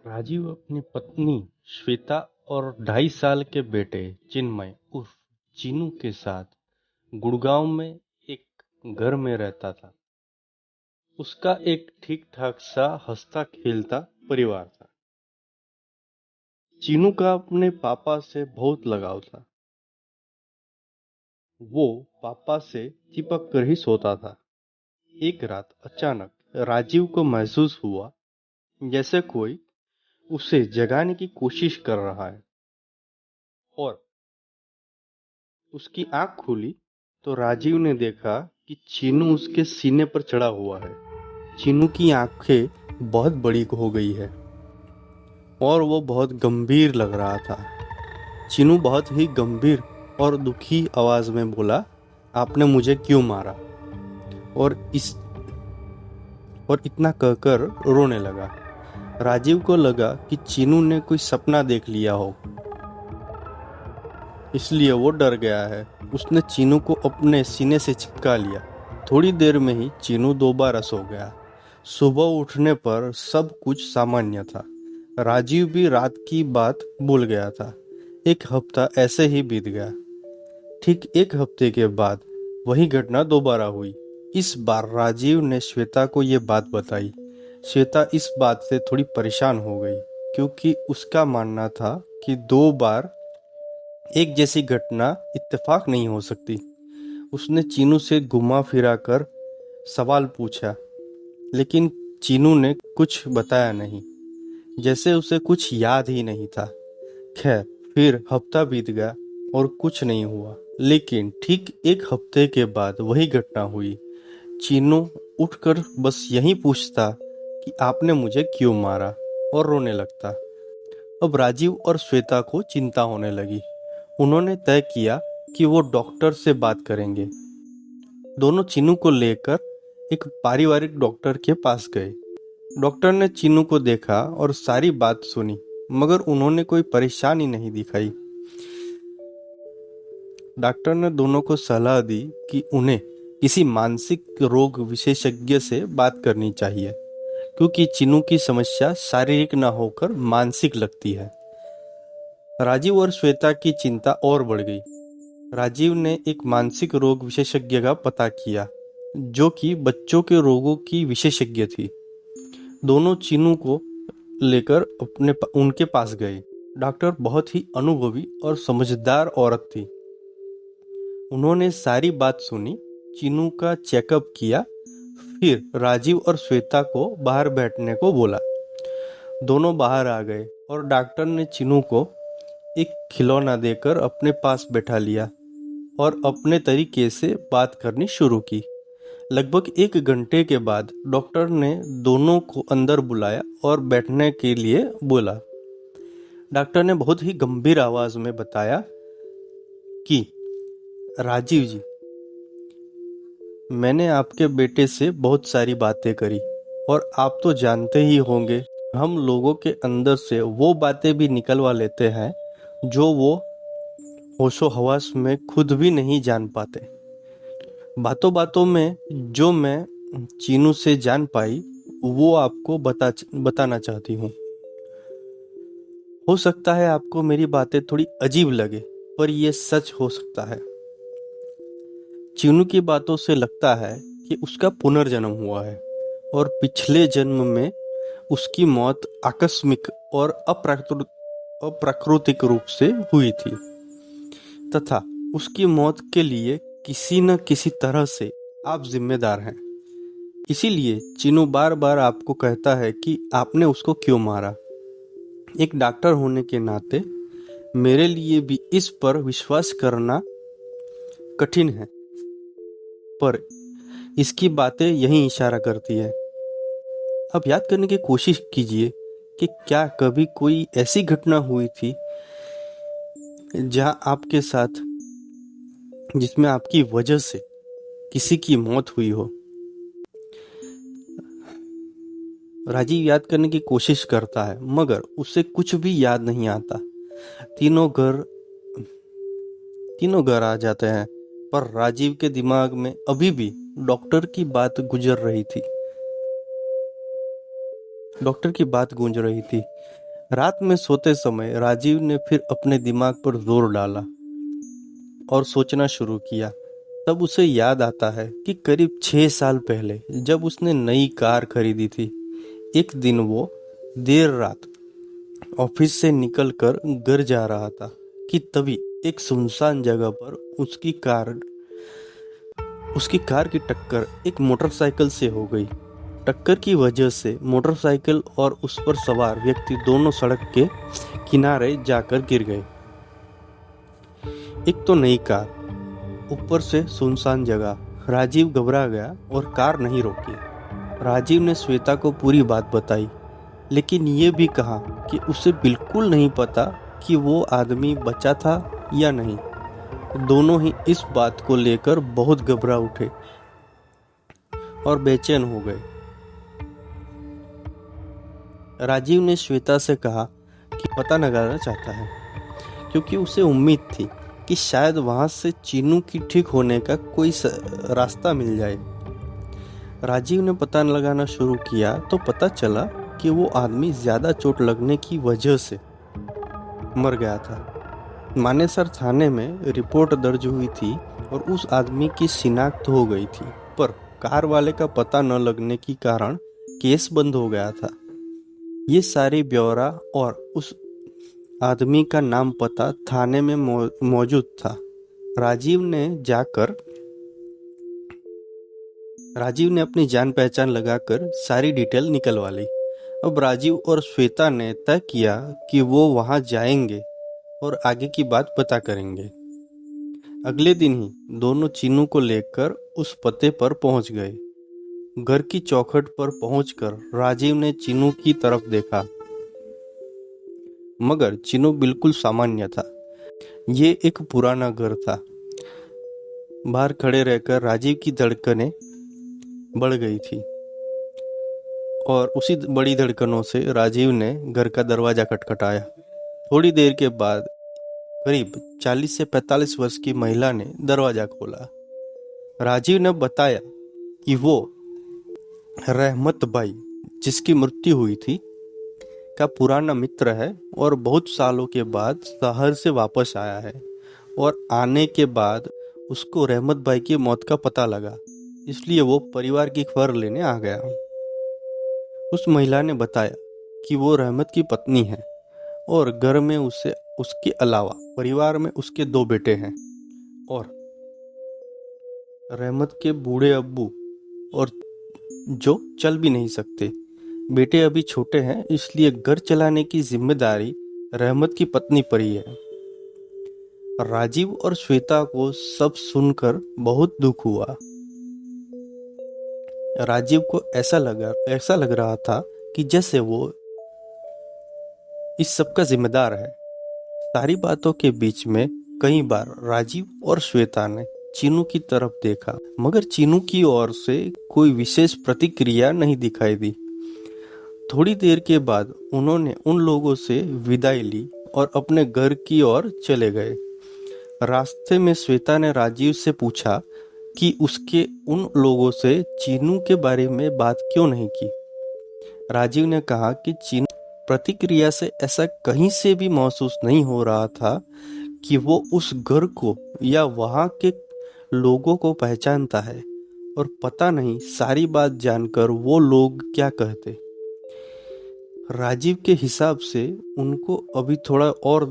राजीव अपनी पत्नी श्वेता और 2.5 साल के बेटे चिन्मय उर्फ चीनू के साथ गुड़गांव में एक घर में रहता था। उसका एक ठीक ठाक सा हंसता खेलता परिवार था। चीनू का अपने पापा से बहुत लगाव था। वो पापा से चिपक कर ही सोता था। एक रात अचानक राजीव को महसूस हुआ जैसे कोई उसे जगाने की कोशिश कर रहा है, और उसकी आंख खुली तो राजीव ने देखा कि चीनू उसके सीने पर चढ़ा हुआ है। चीनू की आंखें बहुत बड़ी हो गई है और वो बहुत गंभीर लग रहा था। चीनू बहुत ही गंभीर और दुखी आवाज में बोला, आपने मुझे क्यों मारा? और इतना कहकर रोने लगा। राजीव को लगा कि चीनू ने कोई सपना देख लिया हो, इसलिए वो डर गया है। उसने चीनू को अपने सीने से चिपका लिया। थोड़ी देर में ही चीनू दोबारा सो गया। सुबह उठने पर सब कुछ सामान्य था। राजीव भी रात की बात भूल गया था। एक हफ्ता ऐसे ही बीत गया। ठीक एक हफ्ते के बाद वही घटना दोबारा हुई। इस बार राजीव ने श्वेता को ये बात बताई। श्वेता इस बात से थोड़ी परेशान हो गई, क्योंकि उसका मानना था कि 2 बार एक जैसी घटना इत्तेफाक नहीं हो सकती। उसने चीनू से घुमा फिरा कर सवाल पूछा, लेकिन चीनू ने कुछ बताया नहीं, जैसे उसे कुछ याद ही नहीं था। खैर, फिर हफ्ता बीत गया और कुछ नहीं हुआ। लेकिन ठीक एक हफ्ते के बाद वही घटना हुई। चीनू उठकर बस यही पूछता कि आपने मुझे क्यों मारा, और रोने लगता। अब राजीव और श्वेता को चिंता होने लगी। उन्होंने तय किया कि वो डॉक्टर से बात करेंगे। दोनों चीनू को लेकर एक पारिवारिक डॉक्टर के पास गए। डॉक्टर ने चीनू को देखा और सारी बात सुनी, मगर उन्होंने कोई परेशानी नहीं दिखाई। डॉक्टर ने दोनों को सलाह दी कि उन्हें किसी मानसिक रोग विशेषज्ञ से बात करनी चाहिए, क्योंकि चीनू की समस्या शारीरिक न होकर मानसिक लगती है। राजीव और श्वेता की चिंता और बढ़ गई। राजीव ने एक मानसिक रोग विशेषज्ञ का पता किया, जो कि बच्चों के रोगों की विशेषज्ञ थी। दोनों चीनू को लेकर उनके पास गए। डॉक्टर बहुत ही अनुभवी और समझदार औरत थी। उन्होंने सारी बात सुनी, चीनू का चेकअप किया, फिर राजीव और श्वेता को बाहर बैठने को बोला। दोनों बाहर आ गए और डॉक्टर ने चीनू को एक खिलौना देकर अपने पास बैठा लिया और अपने तरीके से बात करनी शुरू की। लगभग 1 घंटे के बाद डॉक्टर ने दोनों को अंदर बुलाया और बैठने के लिए बोला। डॉक्टर ने बहुत ही गंभीर आवाज में बताया कि राजीव जी, मैंने आपके बेटे से बहुत सारी बातें करी, और आप तो जानते ही होंगे, हम लोगों के अंदर से वो बातें भी निकलवा लेते हैं जो वो होशो हवास में खुद भी नहीं जान पाते। बातों बातों में जो मैं चीनू से जान पाई, वो आपको बताना चाहती हूँ। हो सकता है आपको मेरी बातें थोड़ी अजीब लगे, पर ये सच हो सकता है। चीनू की बातों से लगता है कि उसका पुनर्जन्म हुआ है, और पिछले जन्म में उसकी मौत आकस्मिक और अप्राकृतिक रूप से हुई थी, तथा उसकी मौत के लिए किसी न किसी तरह से आप जिम्मेदार हैं। इसीलिए चीनू बार बार आपको कहता है कि आपने उसको क्यों मारा। एक डॉक्टर होने के नाते मेरे लिए भी इस पर विश्वास करना कठिन है, पर इसकी बातें यही इशारा करती है। अब याद करने की कोशिश कीजिए कि क्या कभी कोई ऐसी घटना हुई थी जहां आपके साथ, जिसमें आपकी वजह से किसी की मौत हुई हो। राजीव याद करने की कोशिश करता है, मगर उसे कुछ भी याद नहीं आता। तीनों घर आ जाते हैं, पर राजीव के दिमाग में अभी भी डॉक्टर की बात गुजर रही थी। डॉक्टर की बात गूंज रही थी। रात में सोते समय राजीव ने फिर अपने दिमाग पर जोर डाला और सोचना शुरू किया। तब उसे याद आता है कि करीब 6 साल पहले जब उसने नई कार खरीदी थी, एक दिन वो देर रात ऑफिस से निकलकर घर जा रहा था कि तभी एक सुनसान जगह पर उसकी कार की टक्कर एक मोटरसाइकिल से हो गई। टक्कर की वजह से मोटरसाइकिल और उस पर सवार व्यक्ति दोनों सड़क के किनारे जाकर गिर गए। एक तो नई कार, ऊपर से सुनसान जगह। राजीव घबरा गया और कार नहीं रोकी। राजीव ने श्वेता को पूरी बात बताई, लेकिन ये भी कहा कि उसे बिल्कुल नहीं पता कि वो आदमी बचा था या नहीं। दोनों ही इस बात को लेकर बहुत घबरा उठे और बेचैन हो गए। राजीव ने श्वेता से कहा कि पता लगाना चाहता है, क्योंकि उसे उम्मीद थी कि शायद वहां से चीनू की ठीक होने का कोई रास्ता मिल जाए। राजीव ने पता लगाना शुरू किया तो पता चला कि वो आदमी ज्यादा चोट लगने की वजह से मर गया था। मानेसर थाने में रिपोर्ट दर्ज हुई थी और उस आदमी की शिनाख्त हो गई थी, पर कार वाले का पता न लगने के कारण केस बंद हो गया था। ये सारी ब्यौरा और उस आदमी का नाम पता थाने में मौजूद था। राजीव ने अपनी जान पहचान लगाकर सारी डिटेल निकलवा ली। अब राजीव और श्वेता ने तय किया कि वो वहां जाएंगे और आगे की बात पता करेंगे। अगले दिन ही दोनों चीनू को लेकर उस पते पर पहुंच गए। घर की चौखट पर पहुंचकर राजीव ने चीनू की तरफ देखा, मगर चीनू बिल्कुल सामान्य था। ये एक पुराना घर था। बाहर खड़े रहकर राजीव की धड़कनें बढ़ गई थी और उसी बड़ी धड़कनों से राजीव ने घर का दरवाजा खटखटाया। थोड़ी देर के बाद करीब 40 से 45 वर्ष की महिला ने दरवाजा खोला। राजीव ने बताया कि वो रहमत भाई, जिसकी मृत्यु हुई थी, का पुराना मित्र है और बहुत सालों के बाद शहर से वापस आया है। और आने के बाद उसको रहमत भाई की मौत का पता लगा, इसलिए वो परिवार की खबर लेने आ गया। उस महिला ने बताया कि वो रहमत की पत्नी है और घर में उसके अलावा परिवार में उसके 2 बेटे हैं और रहमत के बूढ़े अब्बू और जो चल भी नहीं सकते। बेटे अभी छोटे हैं, इसलिए घर चलाने की जिम्मेदारी रहमत की पत्नी पर ही है। राजीव और श्वेता को सब सुनकर बहुत दुख हुआ। राजीव को ऐसा लग रहा था कि जैसे वो इस सब का जिम्मेदार है। सारी बातों के बीच में कई बार राजीव और श्वेता ने चीनू की तरफ देखा, मगर चीनू की ओर से कोई विशेष प्रतिक्रिया नहीं दिखाई दी। थोड़ी देर के बाद उन्होंने उन लोगों से विदाई ली और अपने घर की ओर चले गए। रास्ते में श्वेता ने राजीव से पूछा कि उसके उन लोगों से चीनू के बारे में बात क्यों नहीं की। राजीव ने कहा कि चीनू प्रतिक्रिया से ऐसा कहीं से भी महसूस नहीं हो रहा था कि वो उस घर को या वहां के लोगों को पहचानता है, और पता नहीं सारी बात जानकर वो लोग क्या कहते। राजीव के हिसाब से उनको अभी थोड़ा और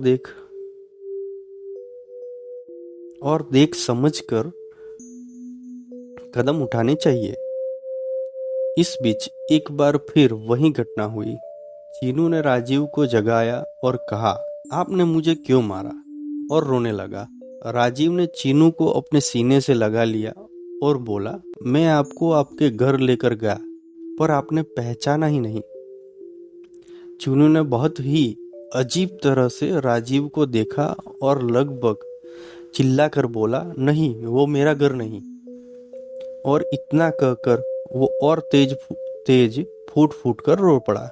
देख समझ कर कदम उठाने चाहिए। इस बीच एक बार फिर वही घटना हुई। चीनू ने राजीव को जगाया और कहा, आपने मुझे क्यों मारा, और रोने लगा। राजीव ने चीनू को अपने सीने से लगा लिया और बोला, मैं आपको आपके घर लेकर गया, पर आपने पहचाना ही नहीं। चीनू ने बहुत ही अजीब तरह से राजीव को देखा और लगभग चिल्लाकर बोला, नहीं, वो मेरा घर नहीं। और इतना कहकर वो और तेज फूट फूट कर रो पड़ा।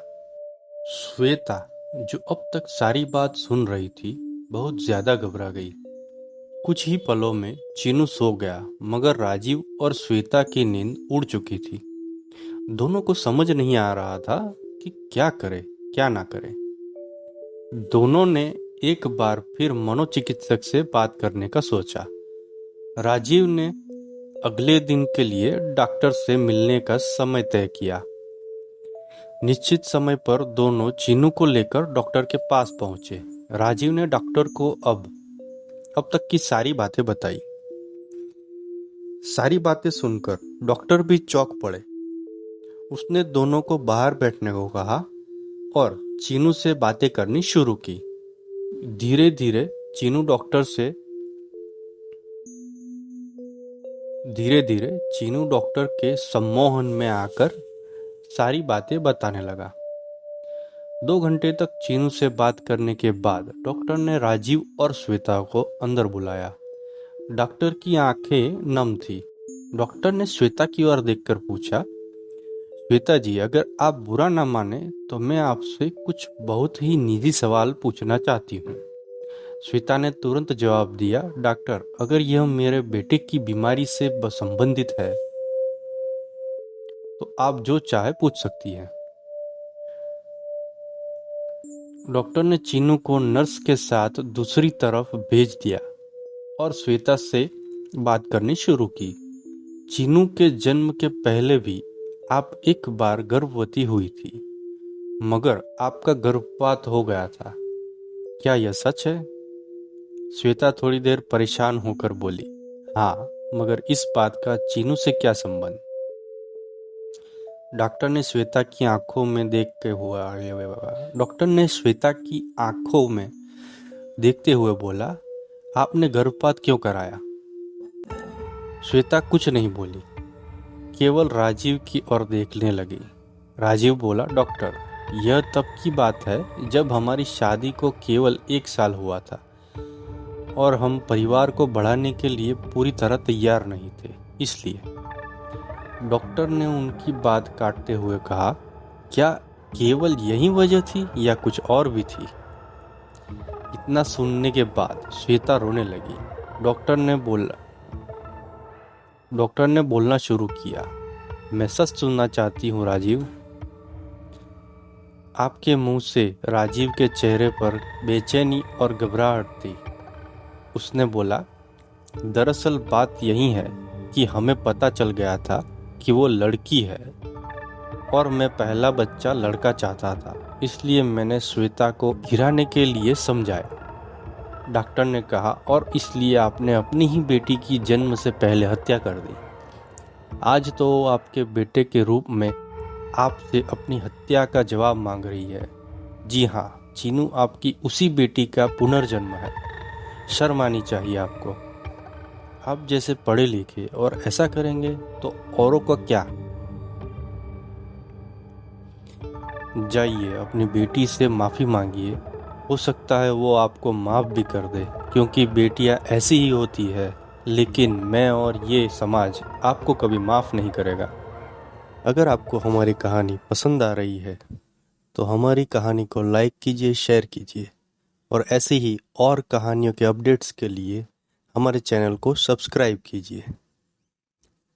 श्वेता, जो अब तक सारी बात सुन रही थी, बहुत ज्यादा घबरा गई। कुछ ही पलों में चीनू सो गया, मगर राजीव और श्वेता की नींद उड़ चुकी थी। दोनों को समझ नहीं आ रहा था कि क्या करे क्या ना करे। दोनों ने एक बार फिर मनोचिकित्सक से बात करने का सोचा। राजीव ने अगले दिन के लिए डॉक्टर से मिलने का समय तय किया। निश्चित समय पर दोनों चीनू को लेकर डॉक्टर के पास पहुंचे। राजीव ने डॉक्टर को अब तक की सारी बातें बताई। सारी बातें सुनकर डॉक्टर भी चौंक पड़े। उसने दोनों को बाहर बैठने को कहा और चीनू से बातें करनी शुरू की। धीरे धीरे चीनू डॉक्टर के सम्मोहन में आकर सारी बातें बताने लगा। 2 घंटे तक चीनू से बात करने के बाद डॉक्टर ने राजीव और श्वेता को अंदर बुलाया। डॉक्टर की आंखें नम थी। डॉक्टर ने श्वेता की ओर देखकर पूछा, श्वेता जी, अगर आप बुरा ना माने तो मैं आपसे कुछ बहुत ही निजी सवाल पूछना चाहती हूँ। श्वेता ने तुरंत जवाब दिया, डॉक्टर, अगर यह मेरे बेटे की बीमारी से संबंधित है तो आप जो चाहे पूछ सकती हैं। डॉक्टर ने चीनू को नर्स के साथ दूसरी तरफ भेज दिया और श्वेता से बात करनी शुरू की। चीनू के जन्म के पहले भी आप एक बार गर्भवती हुई थी, मगर आपका गर्भपात हो गया था। क्या यह सच है? श्वेता थोड़ी देर परेशान होकर बोली, हाँ, मगर इस बात का चीनू से क्या संबंध? डॉक्टर ने श्वेता की आंखों में देखते हुए बोला, आपने गर्भपात क्यों कराया? श्वेता कुछ नहीं बोली, केवल राजीव की ओर देखने लगी। राजीव बोला, डॉक्टर, यह तब की बात है जब हमारी शादी को केवल 1 साल हुआ था और हम परिवार को बढ़ाने के लिए पूरी तरह तैयार नहीं थे, इसलिए। डॉक्टर ने उनकी बात काटते हुए कहा, क्या केवल यही वजह थी या कुछ और भी थी? इतना सुनने के बाद श्वेता रोने लगी। डॉक्टर ने बोलना शुरू किया, मैं सच सुनना चाहती हूँ राजीव। आपके मुंह से राजीव के चेहरे पर बेचैनी और घबराहट थी। उसने बोला, दरअसल बात यही है कि हमें पता चल गया था कि वो लड़की है और मैं पहला बच्चा लड़का चाहता था, इसलिए मैंने श्वेता को गिराने के लिए समझाया। डॉक्टर ने कहा, और इसलिए आपने अपनी ही बेटी की जन्म से पहले हत्या कर दी। आज तो वो आपके बेटे के रूप में आपसे अपनी हत्या का जवाब मांग रही है। जी हाँ, चीनू आपकी उसी बेटी का पुनर्जन्म है। शर्म आनी चाहिए आपको। आप जैसे पढ़े लिखे और ऐसा करेंगे तो औरों का क्या? जाइए अपनी बेटी से माफ़ी मांगिए, हो सकता है वो आपको माफ़ भी कर दे, क्योंकि बेटियां ऐसी ही होती है। लेकिन मैं और ये समाज आपको कभी माफ़ नहीं करेगा। अगर आपको हमारी कहानी पसंद आ रही है तो हमारी कहानी को लाइक कीजिए, शेयर कीजिए और ऐसे ही और कहानियों के अपडेट्स के लिए हमारे चैनल को सब्सक्राइब कीजिए।